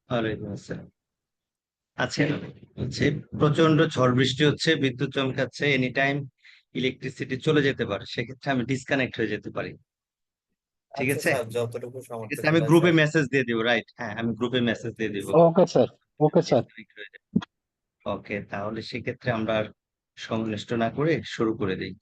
ওয়ালাইকুম আসসালাম। আচ্ছা, হচ্ছে প্রচন্ড ঝড় বৃষ্টি হচ্ছে, বিদ্যুৎ চমকাচ্ছে, এনি টাইম ইলেকট্রিসিটি চলে যেতে পারে, সেক্ষেত্রে আমি ডিসকানেক্ট হয়ে যেতে পারি। ঠিক আচ্ছা আছে, স্যার, যতটুকু ঠিক সামর্থ্য আছে, আমি খেলা গ্রুপে স্যার। মেসেজ দিয়ে দিব, রাইট? হ্যাঁ, আমি গ্রুপে মেসেজ দিয়ে দিব। Okay sir. Okay sir. Disconnect হয়ে যাবে। ওকে, তাহলে সেক্ষেত্রে আমরা আর সময় নষ্ট না করে শুরু করে দিই।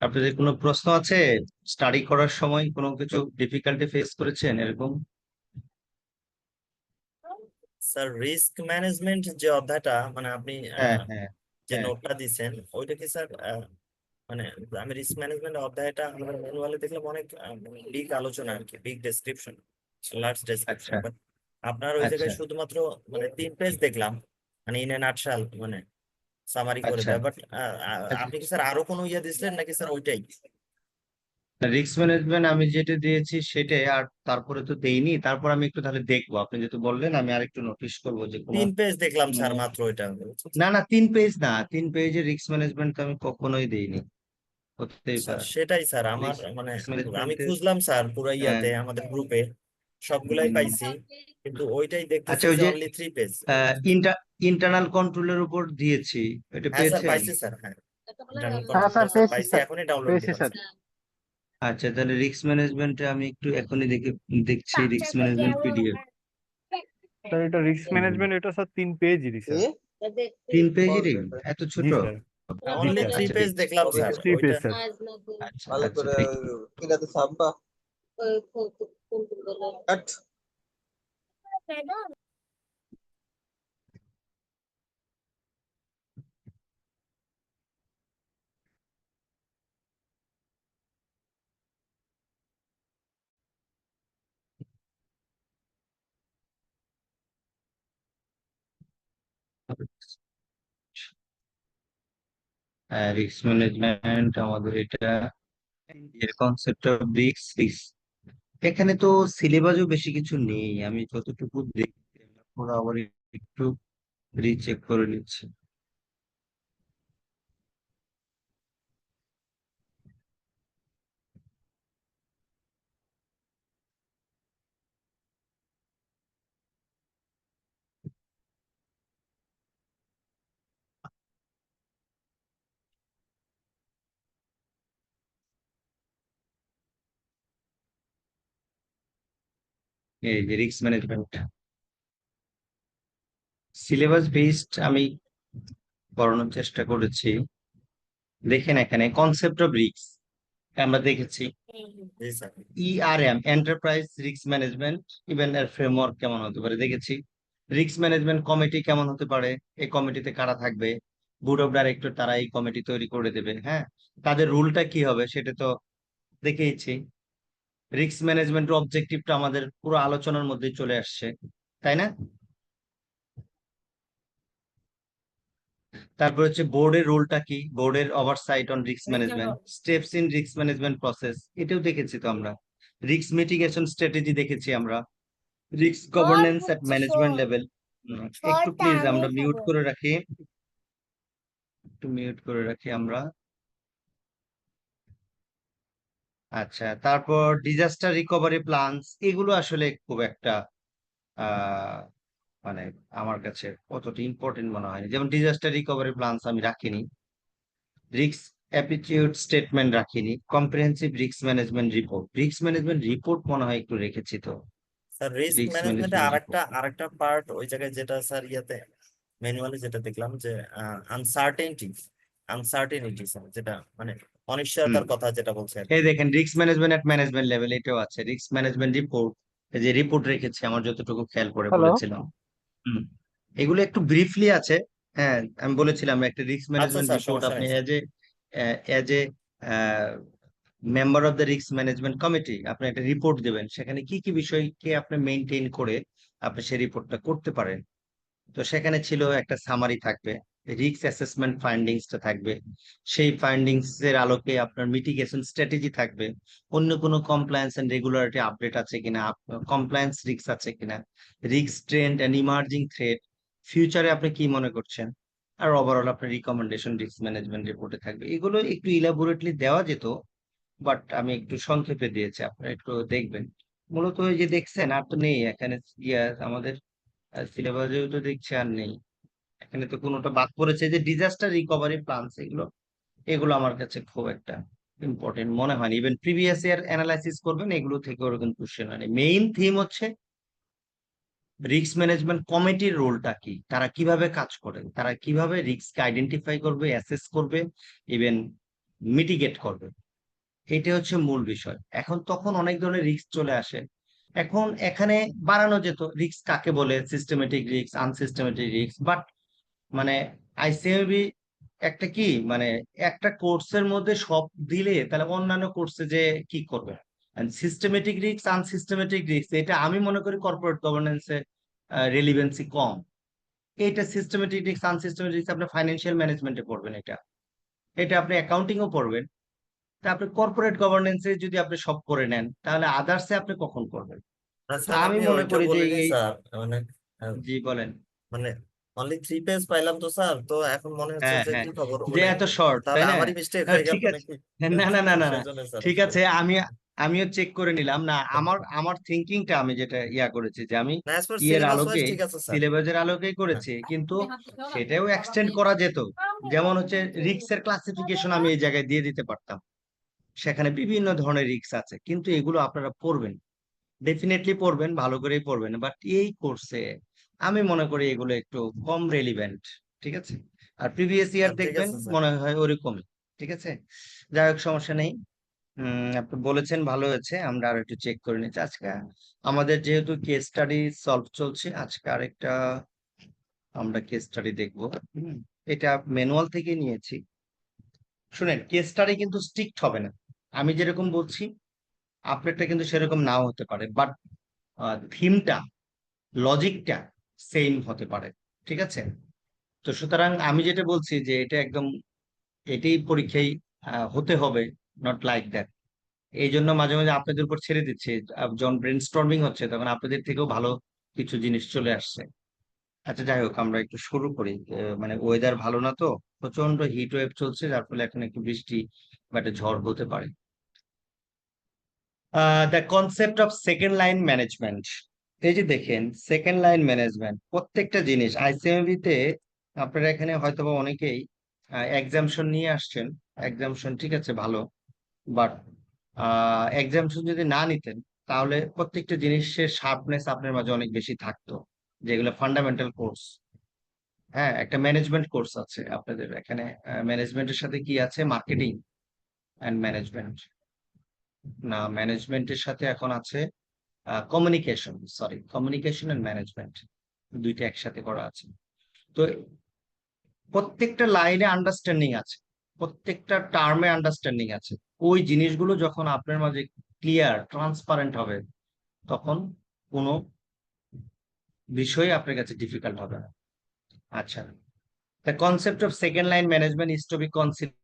আপনাদের কোনো প্রশ্ন আছে? স্টাডি করার সময় কোনো কিছু ডিফিকাল্টি ফেস করেছেন এরকম? স্যার, রিস্ক ম্যানেজমেন্ট যে অধ্যায়টা মানে আপনি হ্যাঁ, হ্যাঁ, যে হ্যাঁ। নোটটা দিছেন ওইটা কি স্যার মানে আমি রিস্ক ম্যানেজমেন্ট অধ্যায়টা আমরা ম্যানুয়ালে দেখলাম অনেক বিগ আলোচনা আর কি, বিগ ডেসক্রিপশন, লার্জ ডেসক্রিপশন, আচ্ছা, বাট আপনার ওই আচ্ছা, জায়গায় শুধুমাত্র মানে 3 পেজ দেখলাম, মানে ইন এ নাটশাল, মানে সামারি করে আচ্ছা, দেয়। বাট আচ্ছা। আপনি কি স্যার আরো কোনো ইয়ে দিছিলেন নাকি স্যার ওইটাই? রিস্ক ম্যানেজমেন্ট আমি যেটা দিয়েছি সেটাই, আর তারপরে তো দেইনি। তারপর আমি একটু তাহলে দেখবো, আপনি যেহেতু বললেন আমি আর একটু নোটিশ করবো যে কোনো 3 পেজ দেখলাম স্যার কোনো- মাত্র ওইটা। না, না, 3 পেজ না, 3 পেজের রিস্ক ম্যানেজমেন্ট আমি কখনোই দেইনি, হতেই স্যার পারে। সেটাই স্যার আমার রিস্ক মানে আমি ম্যানেজমেন্টের, খুঁজলাম স্যার পুরো হ্যাঁ। ইয়াতে আমাদের গ্রুপে সবগুলাই পাইছি, কিন্তু ওইটাই দেখতেছি আচ্ছা, ওই যে যে অনলি 3 পেজ। ইন্টারনাল কন্ট্রোলের উপর দিয়েছি, এটা হ্যাঁ স্যার পেয়েছেন? পাইছি স্যার, হ্যাঁ ইন্টারনাল হ্যাঁ কন্ট্রোলটা স্যার, স্যার পেয়েছি পাইছি, স্যার। এখনই ডাউনলোড পেয়েছি দিলাম স্যার। স্যার। আচ্ছা, তাহলে রিস্ক ম্যানেজমেন্টে আমি একটু এখনই দেখছি রিস্ক ম্যানেজমেন্ট পিডিএফ। স্যার এটা রিস্ক ম্যানেজমেন্ট, এটা স্যার 3 পেজই স্যার। 3 পেজেরই? এত জি ছোট? স্যার। জি অনলি স্যার। থ্রি আচ্ছা, পেজ ঠিক দেখলাম স্যার 3 পেজ ওইটা। স্যার। আচ্ছা, ভালো আচ্ছা, করে ঠিক। কিনাতে সাব্বা কাট। রিস্ক ম্যানেজমেন্ট আমাদের এটা, এর কনসেপ্ট অফ রিস্ক। এখানে তো সিলেবাসও বেশি কিছু নেই, আমি যতটুকু দেখছি। ওরা আবার একটু রিচেক করে নিচ্ছে। এই যে রিস্ক ম্যানেজমেন্ট সিলেবাস বেসড আমি পড়ানোর চেষ্টা করেছি। দেখেন, এখানে কনসেপ্ট অফ রিস্ক আমরা দেখেছি। জি sir. ERM, enterprise risk management, even এর ফ্রেমওয়ার্ক কেমন হতে পারে দেখেছি। রিস্ক ম্যানেজমেন্ট কমিটি কেমন হতে পারে, এই কমিটিতে কারা থাকবে, বোর্ড অফ ডাইরেক্টর, তারা এই কমিটি তৈরি করে দেবে, হ্যাঁ। তাদের রুলটা কি হবে সেটা তো দেখেইছি। রিস্ক ম্যানেজমেন্টের অবজেক্টিভটা আমাদের পুরো আলোচনার মধ্যে চলে আসছে, তাই না? তারপর হচ্ছে বোর্ডের রোলটা কি, বোর্ডের oversight on risk management, steps in risk management process, এটাও দেখেছি তো আমরা। রিস্ক মিটিগেশন স্ট্র্যাটেজি দেখেছি আমরা। রিস্ক গভর্নেন্স এট ম্যানেজমেন্ট লেভেল। একটু প্লিজ আমরা মিউট করে রাখি, একটু মিউট করে রাখি আমরা। আচ্ছা, তারপর ডিজাস্টার রিকভারি প্ল্যানস, এগুলো আসলে খুব একটা আহ মানে আমার কাছে অতটা ইম্পর্টেন্ট মনে হয়নি। যেমন ডিজাস্টার রিকভারি প্ল্যানস আমি রাখিনি, রিস্ক অ্যাপিটিউড স্টেটমেন্ট রাখিনি, comprehensive risk management report, risk management report মনে হয় একটু রেখেছি তো। স্যার রিস্ক রিস্ক ম্যানেজমেন্টে ম্যানেজমেন্ট রিপোর্ট, আরেকটা পার্ট ওই জায়গায় যেটা স্যার ইয়াতে ম্যানুয়ালি যেটা দেখলাম যে আনসার্টেনিটি, আনসার্টেনিটি স্যার, যেটা মানে হুম, অনিশ্চয়তার কথা যেটা বলছে আর এই কি। দেখেন রিস্ক ম্যানেজমেন্ট এট ম্যানেজমেন্ট লেভেল, এটাও আছে রিস্ক ম্যানেজমেন্ট রিপোর্ট। এই যে রিপোর্ট রেখেছি আমার যতটুকু খেয়াল করে হ্যালো। বলেছিলাম। হুম, এগুলো একটু ব্রিফলি আছে। হ্যাঁ, আমি বলেছিলাম একটা রিস্ক আচ্ছা ম্যানেজমেন্ট স্যার, রিপোর্ট সমস্যা আপনি নেই sir. As a member of the risk management committee আপনি একটা রিপোর্ট দেবেন, সেখানে কি কি বিষয়কে আপনি মেনটেন করে আপনি সেই রিপোর্টটা করতে পারেন। তো সেখানে ছিল একটা সামারি থাকবে, রিস্ক অ্যাসেসমেন্ট ফাইন্ডিংসটা থাকবে, সেই ফাইন্ডিংস এর আলোকে আপনার মিটিগেশন স্ট্র্যাটেজি থাকবে, অন্য কোনো কমপ্লায়েন্স এন্ড রেগুলারিটি আপডেট আছে কিনা, কমপ্লায়েন্স রিস্ক আছে কিনা, risk trend and emerging threat, ফিউচারে আপনি কি মনে করছেন, আর ওভারঅল আপনার রিকমেন্ডেশন রিস্ক ম্যানেজমেন্ট রিপোর্টে থাকবে। এগুলো একটু ইলাবোরেটলি দেওয়া যেত, বাট আমি একটু সংক্ষেপে দিয়েছি, আপনারা একটু দেখবেন। মূলত ওই যে দেখছেন আর তো নেই এখানে, আমাদের সিলেবাসেও তো দেখছি আর নেই এখানে, তো কোনোটা বাদ পড়েছে। যে ডিজাস্টার রিকভারি প্ল্যানস, এগুলো এগুলো আমার কাছে খুব একটা ইম্পর্টেন্ট মনে হয়নি। ইভেন প্রিভিয়াস ইয়ার অ্যানালাইসিস করবেন, এগুলো থেকে ওরকম কোশ্চেন হয়নি। মেইন থিম হচ্ছে রিস্ক ম্যানেজমেন্ট কমিটির রোলটা কি, তারা কিভাবে কাজ করে, তারা কিভাবে রিস্ক আইডেন্টিফাই করবে, অ্যাসেস করবে, ইভেন মিটিগেট করবে। এটা হচ্ছে মূল বিষয়। এখন তখন অনেক ধরনের রিস্ক চলে আসে। এখন এখানে বাড়ানো যেত রিস্ক কাকে বলে, সিস্টেমেটিক রিস্ক, আনসিস্টেমেটিক রিস্ক, বাট মানে আইসিএমবি একটা কি মানে একটা কোর্সের মধ্যে সব দিলে তাহলে অন্যান্য কোর্সে যে কি করবে। সিস্টেমেটিক রিস্ক, আনসিস্টেমেটিক রিস্ক, এটা আমি মনে করি কর্পোরেট গভর্নেন্সে রেলিভেন্সি কম। এটা সিস্টেমেটিক রিস্ক, আনসিস্টেমেটিক রিস্ক আপনি ফাইন্যান্সিয়াল ম্যানেজমেন্টে পড়বেন, এটা এটা আপনি অ্যাকাউন্টিংও পড়বেন। তা আপনি কর্পোরেট গভর্নেন্সে যদি আপনি সব করে নেন, তাহলে আদার্সে আপনি কখন করবেন? তা স্যার আমি আমি মনে ওইটা করি যে বলিনি এই, স্যার, মানে জি বলেন। মানে অনলি 3 পেজ পাইলাম তো স্যার, তো এখন মনে হচ্ছে হ্যাঁ যে হ্যাঁ, কি খবর যে মানে, এত শর্ট তাহলে তাই না? আমারই মিস্টেক না, হয়ে গেল ঠিক আছে। নাকি? না না না না না, সেই জন্য স্যার ঠিক আসলে আছে। আমিও চেক করে নিলাম না, আমার আমার থিঙ্কিংটা আমি যেটা করেছি যে আমি না, অ্যাজ পার ইয়ের সিলেবাস ওয়াইজ আলোকে, ঠিক আছে স্যার। সিলেবাসের আলোকেই হ্যাঁ করেছি, কিন্তু সেটাও এক্সটেন্ড করা যেত। যেমন হচ্ছে রিস্কের ক্লাসিফিকেশন আমি এই জায়গায় দিয়ে দিতে পারতাম। সেখানে বিভিন্ন ধরনের রিস্ক আছে, কিন্তু এগুলো আপনারা পড়বেন, ডেফিনেটলি পড়বেন, ভালো করেই পড়বেন, বাট এই কোর্সে আমি মনে করি এগুলো একটু কম রেলিভেন্ট। ঠিক আছে। আর প্রিভিয়াস ইয়ার স্যার, ঠিক দেখবেন আছে স্যার। মনে হয় ওরকমই। ঠিক আছে, যাই হোক, সমস্যা নেই। আপনি বলেছেন, ভালো হয়েছে, আমরা আর একটু চেক করে নিচ্ছি আজকে। আমাদের যেহেতু কেস স্টাডি সলভ চলছে, আজকে আরেকটা আমরা কেস স্টাডি দেখবো। হুম, এটা ম্যানুয়াল থেকে নিয়েছি। শুনেন, কেস স্টাডি কিন্তু স্ট্রিক্ট হবে না, আমি যেরকম বলছি আপনারটা কিন্তু সেরকম নাও হতে পারে, বাট থিমটা, লজিকটা সেম হতে পারে। ঠিক আছে। তো সুতরাং আমি যেটা বলছি যে এটা একদম এটাই পরীক্ষায় হতে হবে, নট লাইক দ্যাট। এই জন্য মাঝে মাঝে আপনাদের উপর ছেড়ে দিচ্ছি। যখন ব্রেন স্টর্মিং হচ্ছে তখন আপনাদের থেকেও ভালো কিছু জিনিস চলে আসছে। আচ্ছা, যাই হোক, আমরা একটু শুরু করি। মানে ওয়েদার ভালো না তো, প্রচন্ড হিট ওয়েভ চলছে, যার ফলে এখন একটু বৃষ্টি বা একটা ঝড় হতে পারে। The concept of second line management. এই যে দেখেন, সেকেন্ড লাইন ম্যানেজমেন্ট প্রত্যেকটা জিনিস আইসিএমবি তে আপনারা এখানে হয়তোবা অনেকেই এক্সামশন নিয়ে আসছেন। এক্সামশন ঠিক আছে, ভালো, বাট এক্সামশন যদি না নিতেন তাহলে প্রত্যেকটা জিনিসের শার্পনেস আপনার মাঝে অনেক বেশি থাকতো, যেগুলো ফান্ডামেন্টাল কোর্স। হ্যাঁ, একটা ম্যানেজমেন্ট কোর্স আছে আপনাদের এখানে। ম্যানেজমেন্টের সাথে কি আছে? Marketing and management. না, ম্যানেজমেন্টের সাথে এখন আছে communication, sorry, communication and management, দুইটা একসাথে করা আছে। তো প্রত্যেকটা লাইনে আন্ডারস্ট্যান্ডিং আছে, প্রত্যেকটা টার্মে আন্ডারস্ট্যান্ডিং আছে। ওই জিনিসগুলো যখন আপনার মাঝে ক্লিয়ার ট্রান্সপারেন্ট হবে, তখন কোনো বিষয় আপনার কাছে ডিফিকাল্ট হবে না। আচ্ছা, the concept of second line management is to be consider.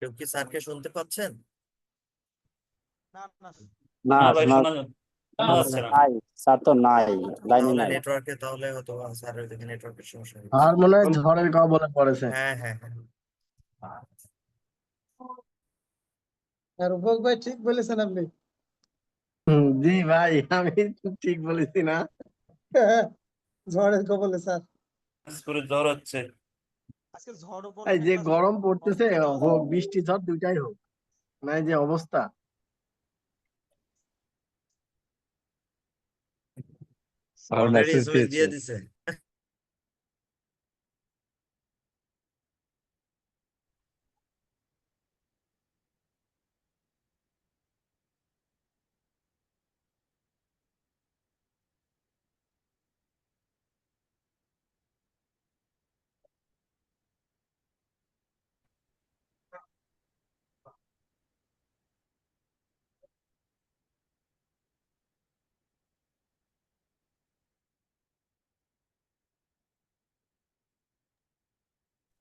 কেউ কি স্যারকে শুনতে পাচ্ছেন? না না না না ভাই, শোনা শোনা যাচ্ছে না। নাই, স্যার তো নাই, লাইনে তাহলে নাই। নেটওয়ার্কে, তাহলে হয়তো স্যারের দিকে নেটওয়ার্কের সমস্যা আর হচ্ছে। মনে হয় ঝড়ের কবলে পড়েছে। হ্যাঁ হ্যাঁ হ্যাঁ। আর রূপক ভাই ঠিক বলেছেন আপনি। জি ভাই, আমি ঠিক বলেছি না? ঝড়ের কবলে স্যার। করে জ্বর হচ্ছে। এই যে গরম পড়তেছে হোক বৃষ্টি ঝড় দুইটাই হোক, নাই যে অবস্থা। অলরেডি এসএমএস দিয়ে দিছে।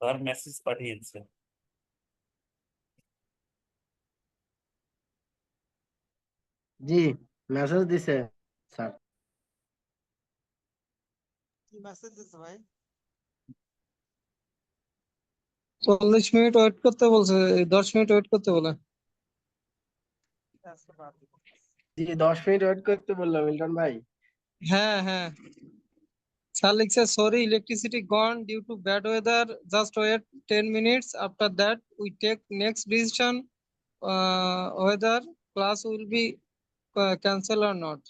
স্যার মেসেজ পাঠিয়েছে। জি, মেসেজ দিছে স্যার। কি মেসেজ দিছে ভাই? 40 মিনিট ওয়েট করতে বলছে, 10 মিনিট ওয়েট করতে বলে। জি 10 মিনিট ওয়েট করতে বললো মিল্টন ভাই। হ্যাঁ হ্যাঁ, স্যার লিখছে sorry electricity gone due to bad weather, just wait 10 minutes, after that we take next decision whether class will be cancel or not.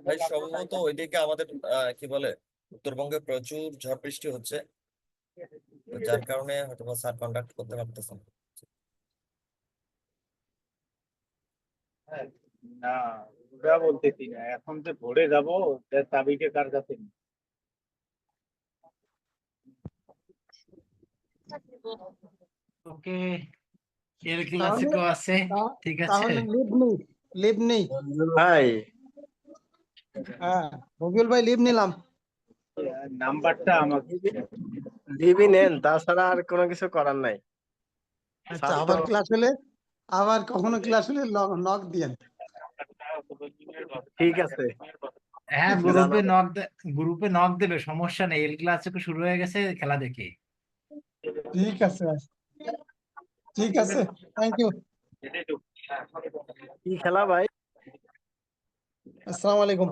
ভাই সম্ভবত ওইদিকে আমাদের কি বলে উত্তরবঙ্গে প্রচুর ঝড় বৃষ্টি হচ্ছে, তো যার কারণে হয়তো স্যার কন্ডাক্ট করতে পারতেছেন না। না, ওটা বলতেছি না, এখন যে ভোরে যাবো চাবিটা কার কাছে নেই। ওকে, এর ক্লাসিকও আছে, ঠিক আছে। তাহলে লিভ নেই ভাই হ্যাঁ রবিউল ভাই লিভ নিলাম। নাম্বারটা আমাকে লিভই নেন, তাছাড়া আর কোনো কিছু করার নাই। আচ্ছা স্যার আবার তো ক্লাস হলে, আবার কখনো ক্লাস হলে নক দিয়েন। ঠিক আছে, হ্যাঁ, গ্রুপে জানাবো। নক দেবে, সমস্যা নেই। এল ক্লাসিকও শুরু হয়ে গেছে, খেলা দেখি। ঠিক আছে ঠিক আছে, থ্যাংক ইউ, কি খেলা ভাই? আসসালামু আলাইকুম।